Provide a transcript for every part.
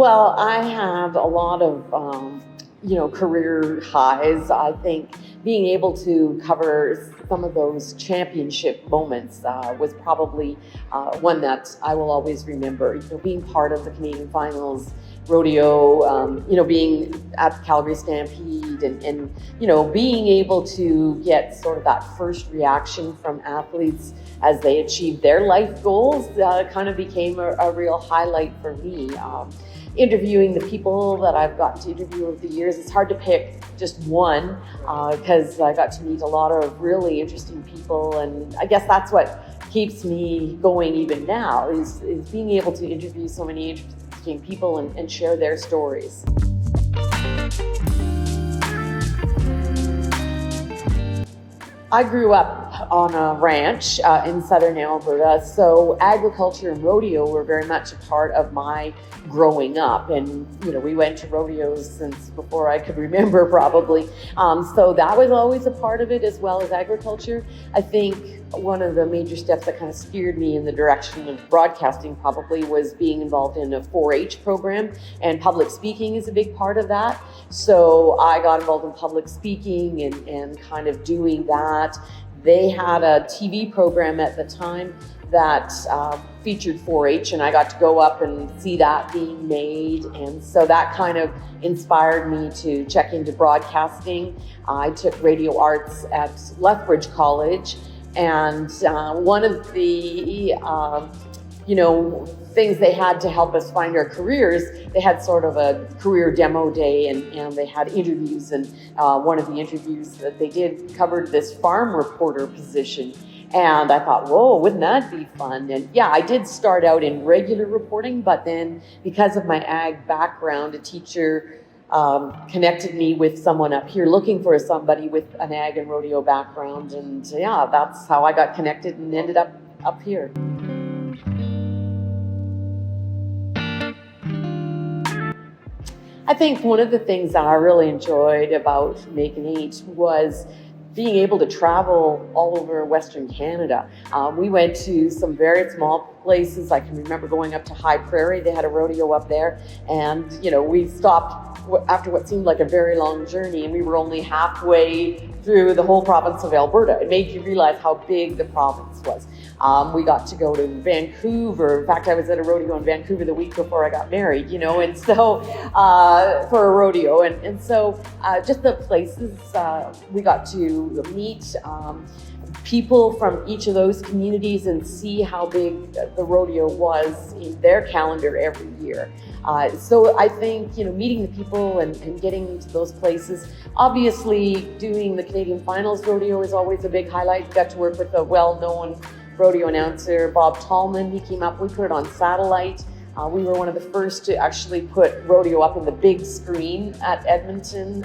Well, I have a lot of, career highs. I think being able to cover some of those championship moments was probably one that I will always remember. Being part of the Canadian finals, rodeo, being at the Calgary Stampede and being able to get sort of that first reaction from athletes as they achieved their life goals kind of became a real highlight for me. Interviewing the people that I've gotten to interview over the years, it's hard to pick just one because I got to meet a lot of really interesting people, and I guess that's what keeps me going even now is being able to interview so many interesting people and share their stories. I grew up on a ranch in southern Alberta, so agriculture and rodeo were very much a part of my growing up. And, we went to rodeos since before I could remember probably. So that was always a part of it as well as agriculture. I think one of the major steps that kind of steered me in the direction of broadcasting probably was being involved in a 4-H program, and public speaking is a big part of that. So I got involved in public speaking and kind of doing that. They had a TV program at the time that featured 4-H, and I got to go up and see that being made. And so that kind of inspired me to check into broadcasting. I took radio arts at Lethbridge College, and one of the things they had to help us find our careers, they had sort of a career demo day and they had interviews, and one of the interviews that they did covered this farm reporter position. And I thought, whoa, wouldn't that be fun? And yeah, I did start out in regular reporting, but then because of my ag background, a teacher connected me with someone up here looking for somebody with an ag and rodeo background. And yeah, that's how I got connected and ended up here. I think one of the things that I really enjoyed about making H was being able to travel all over Western Canada. We went to some very small places. I can remember going up to High Prairie. They had a rodeo up there, and we stopped after what seemed like a very long journey, and we were only halfway through the whole province of Alberta. It made you realize how big the province was. We got to go to Vancouver. In fact, I was at a rodeo in Vancouver the week before I got married, and so for a rodeo. And so just the places we got to meet people from each of those communities and see how big the rodeo was in their calendar every year. So I think, meeting the people and getting to those places. Obviously, doing the Canadian Finals rodeo is always a big highlight. Got to work with a well-known rodeo announcer, Bob Tallman. He came up, we put it on satellite. We were one of the first to actually put rodeo up in the big screen at Edmonton.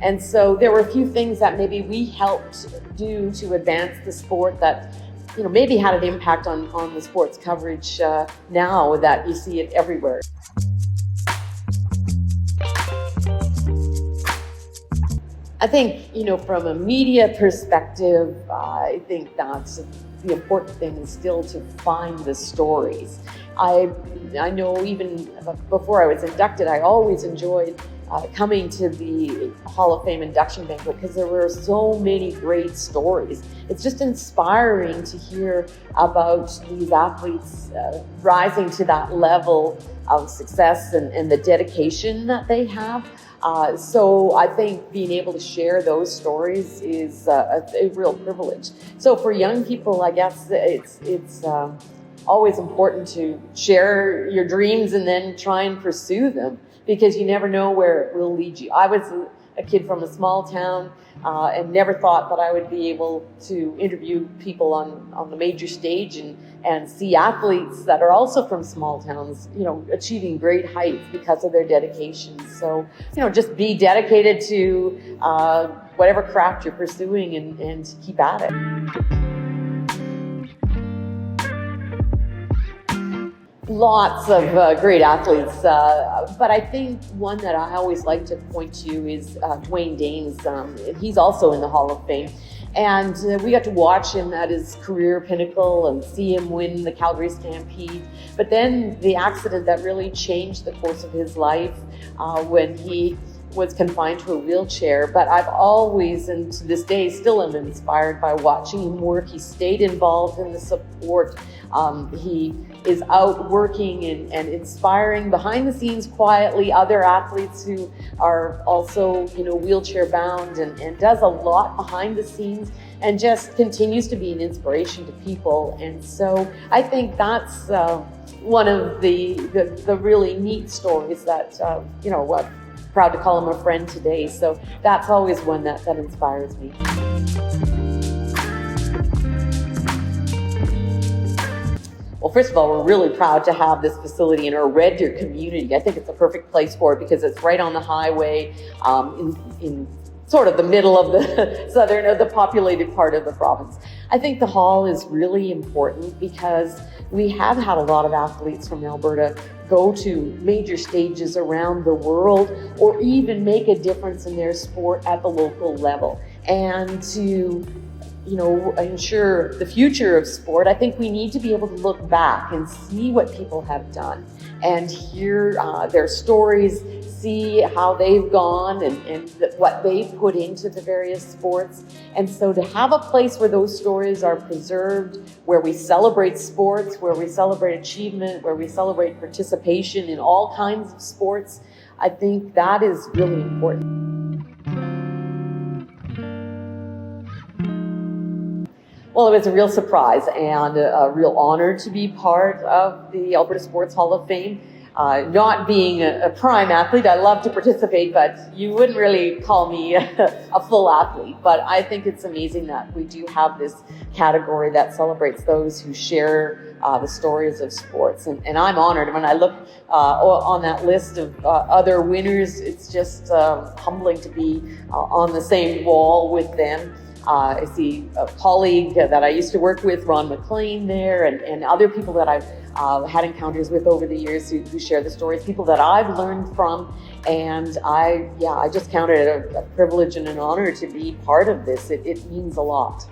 And so there were a few things that maybe we helped do to advance the sport that maybe had an impact on the sports coverage now that you see it everywhere. I think, from a media perspective, I think that's the important thing is still to find the stories. I know even before I was inducted, I always enjoyed coming to the Hall of Fame induction banquet because there were so many great stories. It's just inspiring to hear about these athletes rising to that level of success and the dedication that they have. So I think being able to share those stories is a real privilege. So for young people, I guess it's always important to share your dreams and then try and pursue them, because you never know where it will lead you. I was a kid from a small town and never thought that I would be able to interview people on the major stage and see athletes that are also from small towns, achieving great heights because of their dedication. So, just be dedicated to whatever craft you're pursuing and keep at it. Lots of great athletes, but I think one that I always like to point to is Dwayne Danes. He's also in the Hall of Fame. And we got to watch him at his career pinnacle and see him win the Calgary Stampede. But then the accident that really changed the course of his life when he was confined to a wheelchair. But I've always, and to this day, still am inspired by watching him work. He stayed involved in the support. He is out working and inspiring behind the scenes quietly other athletes who are also, wheelchair bound, and does a lot behind the scenes and just continues to be an inspiration to people. And so I think that's one of the really neat stories that, I'm proud to call him a friend today. So that's always one that inspires me. Well, first of all, we're really proud to have this facility in our Red Deer community. I think it's a perfect place for it because it's right on the highway in sort of the middle of the southern, the populated part of the province. I think the hall is really important because we have had a lot of athletes from Alberta go to major stages around the world or even make a difference in their sport at the local level. And to ensure the future of sport, I think we need to be able to look back and see what people have done and hear their stories, see how they've gone and what they've put into the various sports. And so to have a place where those stories are preserved, where we celebrate sports, where we celebrate achievement, where we celebrate participation in all kinds of sports, I think that is really important. Well, it was a real surprise and a real honor to be part of the Alberta Sports Hall of Fame. Not being a prime athlete, I love to participate, but you wouldn't really call me a full athlete. But I think it's amazing that we do have this category that celebrates those who share the stories of sports. And I'm honored. When I look on that list of other winners, it's just humbling to be on the same wall with them. I see a colleague that I used to work with, Ron McLean there, and other people that I've had encounters with over the years who share the stories, people that I've learned from. And I just count it a privilege and an honor to be part of this. It means a lot.